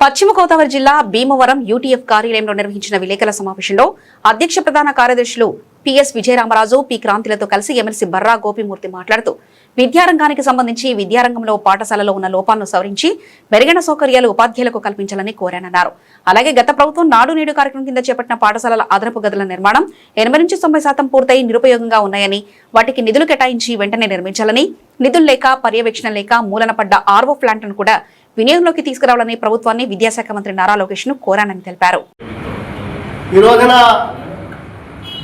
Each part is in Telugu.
పశ్చిమ గోదావరి జిల్లా భీమవరం యూటీఎఫ్ కార్యాలయంలో నిర్వహించిన విలేకరుల సమావేశంలో అధ్యక్ష ప్రధాన కార్యదర్శులు పిఎస్ విజయరామరాజు, పి క్రాంతిలతో కలిసి ఎమ్మెల్సీ బర్రా గోపిమూర్తి మాట్లాడుతూ విద్యారంగానికి సంబంధించి విద్యారంగంలో పాఠశాలలో ఉన్న లోపాలను సవరించి మెరుగైన సౌకర్యాలు ఉపాధ్యాయులకు కల్పించాలని కోరానన్నారు. అలాగే గత ప్రభుత్వం నాడు నేడు కార్యక్రమం కింద చేపట్టిన పాఠశాలల అదనపు గదుల నిర్మాణం 80 నుంచి 90% పూర్తయి నిరుపయోగంగా ఉన్నాయని, వాటికి నిధులు కేటాయించి వెంటనే నిర్మించాలని, నిధులు లేక పర్యవేక్షణ లేక మూలన పడ్డ ఆర్వో ప్లాంట్ను కూడా వినియోగంలోకి తీసుకురావాలని ప్రభుత్వాన్ని విద్యాశాఖ మంత్రి నారా లోకేష్ ను కోరానని తెలిపారు.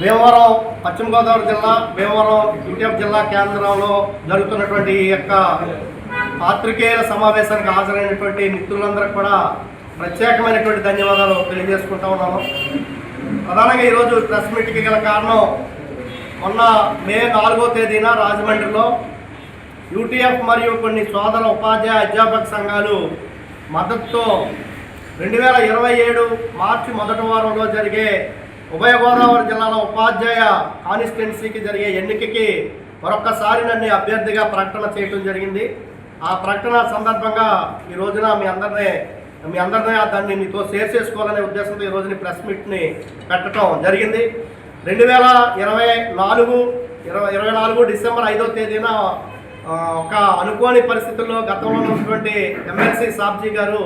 భీమవరం పశ్చిమ గోదావరి జిల్లా భీమవరం యూటీఎఫ్ జిల్లా కేంద్రంలో జరుగుతున్నటువంటి ఈ యొక్క పాత్రికేయుల సమావేశానికి హాజరైనటువంటి మిత్రులందరికీ కూడా ప్రత్యేకమైనటువంటి ధన్యవాదాలు తెలియజేసుకుంటా ఉన్నాము. ప్రధానంగా ఈరోజు ప్రెస్ మీట్కి గల కారణం, మొన్న మే 4వ తేదీన రాజమండ్రిలో యూటీఎఫ్ మరియు కొన్ని సోదర ఉపాధ్యాయ అధ్యాపక సంఘాలు మద్దతుతో 2027 మార్చి మొదటి వారంలో జరిగే ఉభయ గోదావరి జిల్లాలో ఉపాధ్యాయ కాన్స్టిట్యున్సీకి జరిగే ఎన్నికకి మరొక్కసారి నన్ను అభ్యర్థిగా ప్రకటన చేయడం జరిగింది. ఆ ప్రకటన సందర్భంగా ఈ రోజున మీ అందరినీ దాన్ని మీతో షేర్ చేసుకోవాలనే ఉద్దేశంతో ఈ రోజుని ప్రెస్ మీట్ని పెట్టడం జరిగింది. 2024 డిసెంబర్ 5వ తేదీన ఒక అనుకోని పరిస్థితుల్లో గతంలో ఉన్నటువంటి ఎమ్మెల్సీ సాబ్జీ గారు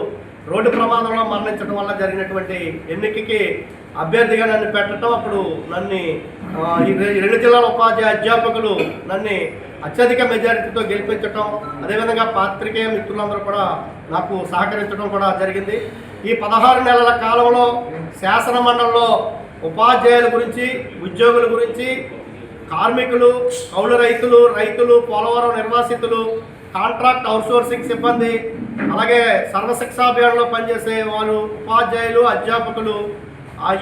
రోడ్డు ప్రమాదంలో మరణించడం వల్ల జరిగినటువంటి ఎన్నికకి అభ్యర్థిగా నన్ను పెట్టడం, అప్పుడు నన్ను ఈ 2 జిల్లాల ఉపాధ్యాయ అధ్యాపకులు నన్ను అత్యధిక మెజారిటీతో గెలిపించడం, అదేవిధంగా పాత్రికేయ మిత్రులందరూ కూడా నాకు సహకరించడం కూడా జరిగింది. ఈ 16 నెలల కాలంలో శాసన మండలిలో ఉపాధ్యాయుల గురించి, ఉద్యోగుల గురించి, కార్మికులు, కౌలు రైతులు, పోలవరం నిర్వాసితులు, కాంట్రాక్ట్ అవుట్సోర్సింగ్ సిబ్బంది, అలాగే సర్వశిక్షాభియాన్లో పనిచేసే వాళ్ళు, ఉపాధ్యాయులు, అధ్యాపకులు,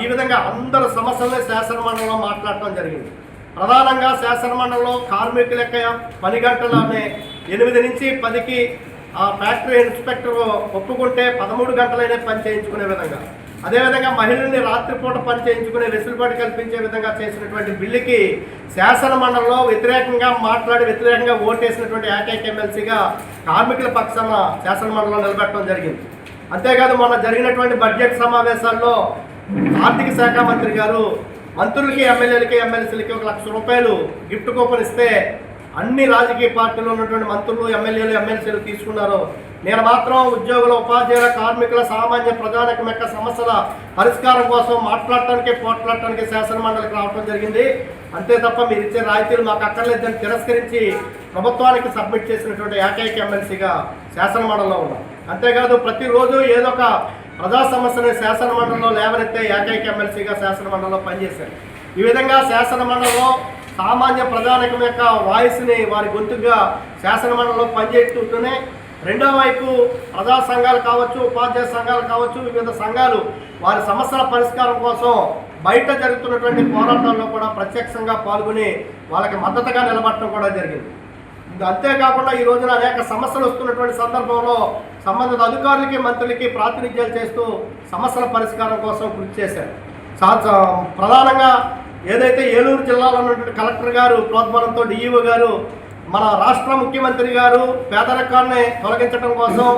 ఈ విధంగా అందరు సమస్యలనే శాసనమండలిలో మాట్లాడటం జరిగింది. ప్రధానంగా శాసనమండలిలో కార్మికుల యొక్క పని గంటలనే 8 నుంచి 10కి ఫ్యాక్టరీ ఇన్స్పెక్టర్ ఒప్పుకుంటే 13 గంటలైనా పని చేయించుకునే విధంగా, అదేవిధంగా మహిళల్ని రాత్రిపూట పని చేయించుకునే వెసులుబాటు కల్పించే విధంగా చేసినటువంటి బిల్లుకి శాసనమండలిలో వ్యతిరేకంగా ఓటేసినటువంటి ఏకైక ఎమ్మెల్సీగా కార్మికుల పక్షాన శాసనమండలిలో నిలబెట్టడం జరిగింది. అంతేకాదు మొన్న జరిగినటువంటి బడ్జెట్ సమావేశాల్లో ఆర్థిక శాఖ మంత్రి గారు మంత్రులకి, ఎమ్మెల్యేలకి, ఎమ్మెల్సీలకి 1 లక్ష రూపాయలు గిఫ్ట్ కూపన్ ఇస్తే అన్ని రాజకీయ పార్టీలో ఉన్నటువంటి మంత్రులు, ఎమ్మెల్యేలు, ఎమ్మెల్సీలు తీసుకున్నారు. నేను మాత్రం ఉద్యోగుల, ఉపాధ్యాయుల, కార్మికుల, సామాన్య ప్రజానికం యొక్క సమస్యల పరిష్కారం కోసం పోట్లాడటానికి శాసనమండలికి రావడం జరిగింది. అంతే తప్ప మీరు ఇచ్చే రాయితీలు మాకు అక్కర్లేదని తిరస్కరించి ప్రభుత్వానికి సబ్మిట్ చేసినటువంటి ఏకైక ఎమ్మెల్సీగా శాసనమండలిలో ఉన్నాం. అంతేకాదు ప్రతిరోజు ఏదో ఒక ప్రజా సమస్యని శాసనమండలిలో లేవనెత్తే ఏకైక ఎమ్మెల్సీగా శాసనమండలిలో పనిచేశారు. ఈ విధంగా శాసనమండలిలో సామాన్య ప్రజానికం యొక్క వాయిస్ని, వారి గొంతుగా శాసనమండలిలో పనిచేస్తూనే రెండో వైపు ప్రజా సంఘాలు కావచ్చు, ఉపాధ్యాయ సంఘాలు కావచ్చు, వివిధ సంఘాలు వారి సమస్యల పరిష్కారం కోసం బయట జరుగుతున్నటువంటి పోరాటాల్లో కూడా ప్రత్యక్షంగా పాల్గొని వాళ్ళకి మద్దతుగా నిలబడటం కూడా జరిగింది. అంతేకాకుండా ఈ రోజున అనేక సమస్యలు వస్తున్నటువంటి సందర్భంలో సంబంధిత అధికారులకి, మంత్రులకి ప్రాతినిధ్యాలు చేస్తూ సమస్యల పరిష్కారం కోసం కృషి చేశారు. ప్రధానంగా ఏదైతే ఏలూరు జిల్లాలో ఉన్నటువంటి కలెక్టర్ గారు ప్రోద్బలంతో డిఈఓ గారు, మన రాష్ట్ర ముఖ్యమంత్రి గారు పేదరికాన్ని తొలగించడం కోసం,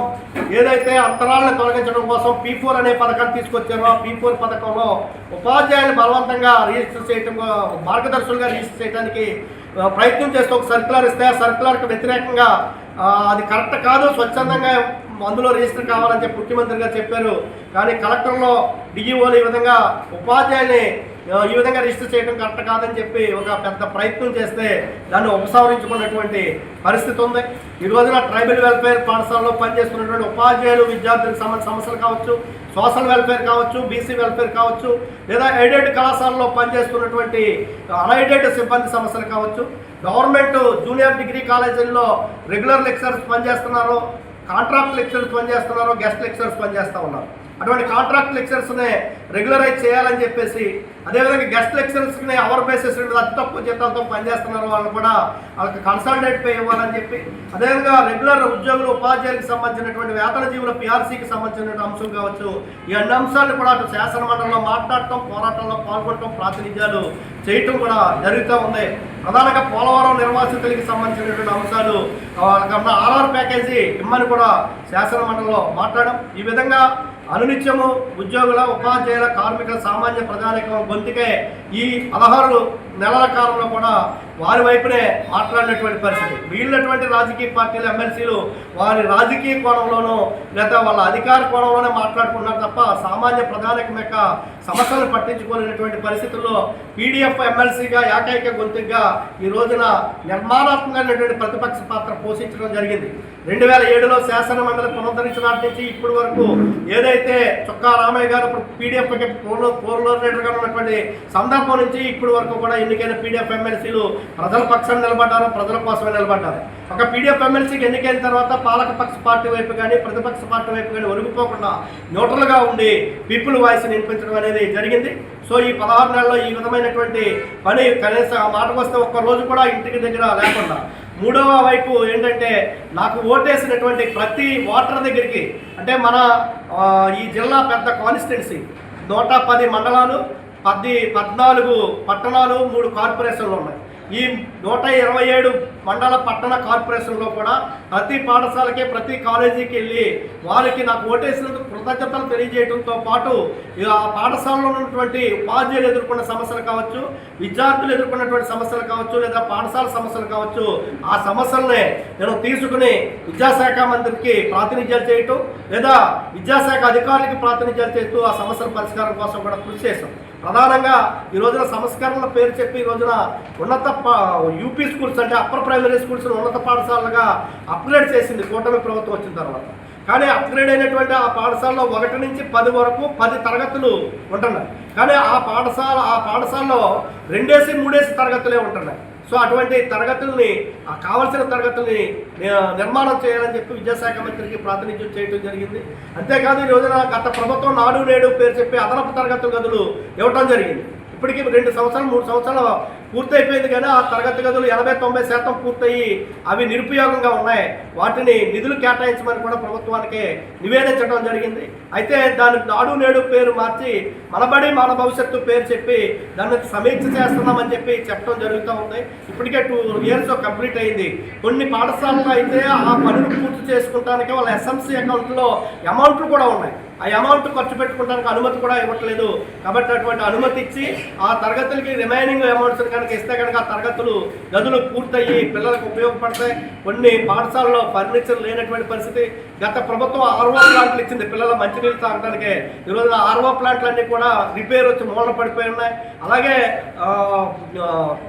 ఏదైతే అంతరాలను తొలగించడం కోసం P4 అనే పథకాన్ని తీసుకొచ్చారో, ఆ P4 పథకంలో ఉపాధ్యాయులు బలవంతంగా రిజిస్టర్ చేయడం, మార్గదర్శులుగా రిజిస్టర్ చేయడానికి ప్రయత్నం చేస్తూ ఒక సర్క్యులర్ ఇస్తే, ఆ సర్క్యులర్కి వ్యతిరేకంగా అది కరెక్ట్ కాదు, స్వచ్ఛందంగా అందులో రిజిస్టర్ కావాలని చెప్పి ముఖ్యమంత్రి గారు చెప్పారు. కానీ కలెక్టర్లో డిఈఓలు ఈ విధంగా ఉపాధ్యాయుల్ని ఈ విధంగా రిజిస్టర్ చేయడం కరెక్ట్ కాదని చెప్పి ఒక పెద్ద ప్రయత్నం చేస్తే దాన్ని ఉపసంహరించుకున్నటువంటి పరిస్థితి ఉంది. ఈ రోజున ట్రైబల్ వెల్ఫేర్ పాఠశాలలో పనిచేస్తున్నటువంటి ఉపాధ్యాయులు, విద్యార్థులకు సంబంధించిన సమస్యలు కావచ్చు, సోషల్ వెల్ఫేర్ కావచ్చు, బీసీ వెల్ఫేర్ కావచ్చు, లేదా ఎయిడెడ్ కళాశాలలో పనిచేస్తున్నటువంటి అన్ఎయిడెడ్ సిబ్బంది సమస్యలు కావచ్చు, గవర్నమెంట్ జూనియర్ డిగ్రీ కాలేజీల్లో రెగ్యులర్ లెక్చరర్స్ పనిచేస్తున్నారు, కాంట్రాక్ట్ లెక్చరర్స్ పనిచేస్తున్నారు, గెస్ట్ లెక్చరర్స్ పనిచేస్తూ ఉన్నారు. అటువంటి కాంట్రాక్ట్ లెక్చరర్స్ని రెగ్యులరైజ్ చేయాలని చెప్పేసి, అదేవిధంగా గెస్ట్ లెక్చరర్స్ని అవర్ బేసిస్ అతి తక్కువ జీతాలతో పనిచేస్తున్నారు, వాళ్ళు కూడా వాళ్ళకి కన్సల్టేట్ పే ఇవ్వాలని చెప్పి, అదేవిధంగా రెగ్యులర్ ఉద్యోగులు, ఉపాధ్యాయులకు సంబంధించినటువంటి వేతన జీవుల PRCకి సంబంధించినటువంటి అంశం కావచ్చు, ఈ అన్ని అంశాలను కూడా అటు శాసనమండలిలో మాట్లాడటం, పోరాటంలో పాల్గొనడం, ప్రాతినిధ్యాలు చేయటం కూడా జరుగుతూ ఉంది. ప్రధానంగా పోలవరం నిర్వాసితులకి సంబంధించినటువంటి అంశాలు, వాళ్ళకన్నా RR ప్యాకేజీ ఇమ్మని కూడా శాసనమండలిలో మాట్లాడడం, ఈ విధంగా అనునిత్యము ఉద్యోగుల, ఉపాధ్యాయుల, కార్మికుల, సామాన్య ప్రజానికం గొంతుకే ఈ 16 నెలల కాలంలో కూడా వారి వైపునే మాట్లాడినటువంటి పరిస్థితి. వీళ్ళటువంటి రాజకీయ పార్టీల ఎమ్మెల్సీలు వారి రాజకీయ కోణంలోనూ లేదా వాళ్ళ అధికార కోణంలోనే మాట్లాడుకున్నారు తప్ప సామాన్య ప్రజానికం యొక్క సమస్యలను పట్టించుకోలేనటువంటి పరిస్థితుల్లో పీడీఎఫ్ ఎమ్మెల్సీగా ఏకైక గొంతుగా ఈ రోజున నిర్మాణాత్మకమైనటువంటి ప్రతిపక్ష పాత్ర పోషించడం జరిగింది. 2007లో శాసన మండలి పునరుద్ధరించినాటి నుంచి ఇప్పటి వరకు ఏదైతే చొక్కా రామయ్య గారు పీడీఎఫ్కి కోఆర్డినేటర్గా ఉన్నటువంటి సందర్భం నుంచి ఇప్పటి వరకు కూడా ఎన్నికైన పీడీఎఫ్ ఎమ్మెల్సీలు ప్రజల పక్షాన్ని నిలబడ్డారు, ప్రజల కోసమే నిలబడ్డారు. ఒక పీడీఎఫ్ ఎమ్మెల్సీకి ఎన్నికైన తర్వాత పాలకపక్ష పార్టీ వైపు కానీ ప్రతిపక్ష పార్టీ వైపు కానీ ఒరిగిపోకుండా న్యూట్రల్గా ఉండి పీపుల్ వాయిస్ని వినిపించడం అనేది జరిగింది. సో ఈ 16 నెలల్లో ఈ విధమైనటువంటి పని కనీసం ఆ మాటకు వస్తే ఒక్క రోజు కూడా ఇంటికి దగ్గర లేకుండా, మూడవ వైపు ఏంటంటే నాకు ఓటేసినటువంటి ప్రతి ఓటర్ దగ్గరికి, అంటే మన ఈ జిల్లా పెద్ద కాన్స్టిట్యున్సీ 110 మండలాలు, 14 పట్టణాలు, 3 కార్పొరేషన్లు ఉన్నాయి. ఈ 127 మండల పట్టణ కార్పొరేషన్లో కూడా ప్రతి పాఠశాలకి ప్రతి కాలేజీకి వెళ్ళి వారికి నాకు ఓటేసినందుకు కృతజ్ఞతలు తెలియజేయడంతో పాటు ఆ పాఠశాలలో ఉన్నటువంటి ఉపాధ్యాయులు ఎదుర్కొన్న సమస్యలు కావచ్చు, విద్యార్థులు ఎదుర్కొన్నటువంటి సమస్యలు కావచ్చు, లేదా పాఠశాల సమస్యలు కావచ్చు, ఆ సమస్యలనే నేను తీసుకుని విద్యాశాఖ మంత్రికి ప్రాతినిధ్యాలు చేయటం లేదా విద్యాశాఖ అధికారులకి ప్రాతినిధ్యాలు చేస్తూ ఆ సమస్యల పరిష్కారం కోసం కూడా కృషి చేశాం. ప్రధానంగా ఈ రోజున సంస్కరణల పేరు చెప్పి ఈ రోజున ఉన్నత యూపీ స్కూల్స్ అంటే అప్పర్ ప్రైమరీ స్కూల్స్ ఉన్నత పాఠశాలగా అప్గ్రేడ్ చేసింది కూటమి ప్రభుత్వం వచ్చిన తర్వాత. కానీ అప్గ్రేడ్ అయినటువంటి ఆ పాఠశాలలో 1 నుంచి 10 వరకు 10 తరగతులు ఉంటున్నాయి. కానీ ఆ పాఠశాలలో 2-3 తరగతులే ఉంటున్నాయి. సో అటువంటి తరగతుల్ని కావలసిన తరగతుల్ని నిర్మాణం చేయాలని చెప్పి విద్యాశాఖ మంత్రికి ప్రాతినిధ్యం చేయడం జరిగింది. అంతేకాదు ఈ రోజున గత ప్రభుత్వం నాడు నేడు పేరు చెప్పి అదనపు తరగతుల గదులు ఇవ్వడం జరిగింది. ఇప్పటికీ 2 సంవత్సరాలు 3 సంవత్సరాలు పూర్తయిపోయింది. కానీ ఆ తరగతి గదులు 80-90% పూర్తయి అవి నిరుపయోగంగా ఉన్నాయి. వాటిని నిధులు కేటాయించమని కూడా ప్రభుత్వానికి నివేదించడం జరిగింది. అయితే దాని నాడు నేడు పేరు మార్చి మనబడి మన భవిష్యత్తు పేరు చెప్పి దాన్ని సమీక్ష చేస్తున్నామని చెప్పి చెప్పడం జరుగుతూ ఉంది. ఇప్పటికే 2 years కంప్లీట్ అయింది. కొన్ని పాఠశాలలో అయితే ఆ పనులు పూర్తి చేసుకుంటానికి వాళ్ళ ఎస్ఎంసీ అకౌంట్లో అమౌంట్లు కూడా ఉన్నాయి. ఆ అమౌంట్ ఖర్చు పెట్టుకోవడానికి అనుమతి కూడా ఇవ్వట్లేదు. కాబట్టి అటువంటి అనుమతి ఇచ్చి ఆ తరగతులకి రిమైనింగ్ అమౌంట్స్ కనుక ఇస్తే కనుక ఆ తరగతులు గదులు పూర్తయ్యి పిల్లలకు ఉపయోగపడతాయి. కొన్ని పాఠశాలలో ఫర్నిచర్ లేనటువంటి పరిస్థితి. గత ప్రభుత్వం ఆర్ఓ ప్లాంట్లు ఇచ్చింది పిల్లల మంచినీళ్ళు తాగడానికి. ఈరోజు ఆర్ఓ ప్లాంట్లు అన్నీ కూడా రిపేర్ వచ్చి మూలన పడిపోయి ఉన్నాయి. అలాగే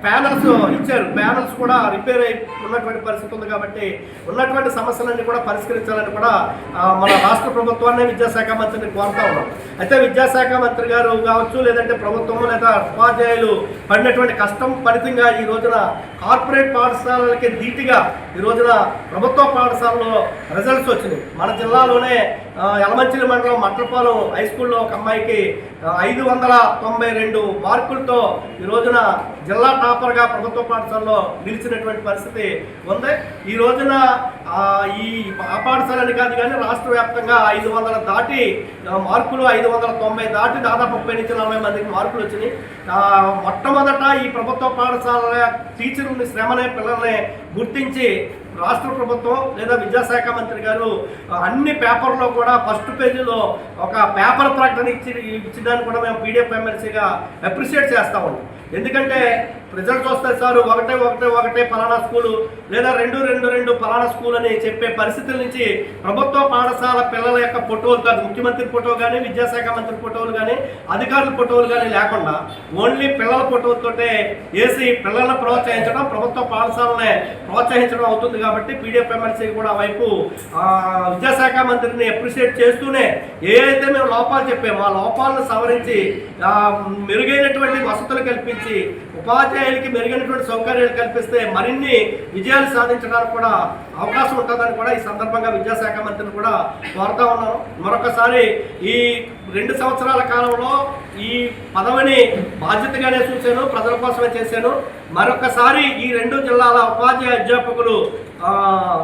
ప్యానల్స్ ఇచ్చారు, ప్యానల్స్ కూడా రిపేర్ అయి ఉన్నటువంటి పరిస్థితి ఉంది. కాబట్టి ఉన్నటువంటి సమస్యలన్నీ కూడా పరిష్కరించాలని కూడా మన రాష్ట్ర ప్రభుత్వాన్ని విద్యాశాఖ మంత్రిని కోరుతా ఉన్నాం. అయితే విద్యాశాఖ మంత్రి గారు కావచ్చు, లేదంటే ప్రభుత్వం లేదా ఉపాధ్యాయులు పడినటువంటి కష్టం ఫలితంగా ఈ రోజున కార్పొరేట్ పాఠశాలలకి ధీటుగా ఈ రోజున ప్రభుత్వ పాఠశాలలో రిజల్ట్స్ వచ్చినాయి. మన జిల్లాలోనే యలమంచిలి మండలం మట్లపాలెం హై స్కూల్లో ఒక అమ్మాయికి 592 మార్కులతో ఈ రోజున జిల్లా టాపర్గా ప్రభుత్వ పాఠశాలలో నిలిచినటువంటి పరిస్థితి ఉంది. ఈ రోజున ఈ పాఠశాలని కాదు కానీ రాష్ట్ర వ్యాప్తంగా 500 దాటి మార్కులు, 590 దాటి దాదాపు 30 నుంచి 40 మందికి మార్కులు వచ్చినాయి. మొట్టమొదట ఈ ప్రభుత్వ పాఠశాల టీచర్ని శ్రమనే పిల్లల్ని గుర్తించి రాష్ట్ర ప్రభుత్వం లేదా విద్యాశాఖ మంత్రి గారు అన్ని పేపర్లో కూడా ఫస్ట్ పేజీలో ఒక పేపర్ ప్రకటన ఇచ్చిదాన్ని కూడా మేము పీడీఎఫ్ ఎమ్మెల్సీగా అప్రిషియేట్ చేస్తా ఉన్నాం. ఎందుకంటే రిజల్ట్స్ వస్తాయి సార్ 1-1-1 ఫలానా స్కూలు లేదా 2-2-2 ఫలానా స్కూల్ అని చెప్పే పరిస్థితుల నుంచి ప్రభుత్వ పాఠశాల పిల్లల యొక్క ఫోటోలు కాదు, ముఖ్యమంత్రి ఫోటో కానీ విద్యాశాఖ మంత్రి ఫోటోలు కానీ అధికారుల ఫోటోలు కానీ లేకుండా ఓన్లీ పిల్లల ఫోటోలతోటే వేసి పిల్లలను ప్రోత్సహించడం, ప్రభుత్వ పాఠశాలనే ప్రోత్సహించడం అవుతుంది. కాబట్టి పీడీఎఫ్ ఎమ్మెల్సీ కూడా వైపు విద్యాశాఖ మంత్రిని అప్రిషియేట్ చేస్తూనే ఏదైతే మేము లోపాలు చెప్పామో ఆ లోపాలను సవరించి మెరుగైనటువంటి వసతులు కల్పించి ఉపాధ్యాయులకి మెరుగైనటువంటి సౌకర్యాలు కల్పిస్తే మరిన్ని విజయాలు సాధించడానికి కూడా అవకాశం ఉంటుందని కూడా ఈ సందర్భంగా విద్యాశాఖ మంత్రిని కూడా కోరుతా ఉన్నాను. మరొకసారి ఈ 2 సంవత్సరాల కాలంలో ఈ పదవిని బాధ్యతగానే చూశాను, ప్రజల కోసమే చేశాను. మరొకసారి ఈ 2 జిల్లాల ఉపాధ్యాయ అధ్యాపకులు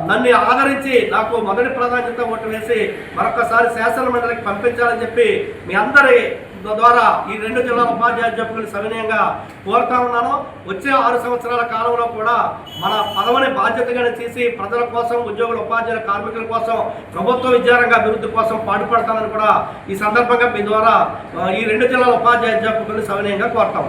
నన్ను ఆదరించి నాకు మొదటి ప్రాధాన్యత ఓటు వేసి మరొకసారి శాసన మండలికి పంపించాలని చెప్పి మీ అందరి ద్వారా ఈ 2 జిల్లాల ఉపాధ్యాయ అధ్యాపకులు సవినయంగా కోరుతా ఉన్నాను. వచ్చే 6 సంవత్సరాల కాలంలో కూడా మన పదవిని బాధ్యతగానే చేసి ప్రజల కోసం, ఉద్యోగుల, ఉపాధ్యాయుల, కార్మికుల కోసం, ప్రభుత్వ విద్యారంగ అభివృద్ధి కోసం పాటుపడతానని కూడా ఈ సందర్భంగా మీ ద్వారా ఈ 2 జిల్లాల ఉపాధ్యాయ అధ్యాపకులను సవినయంగా కోరుతాం.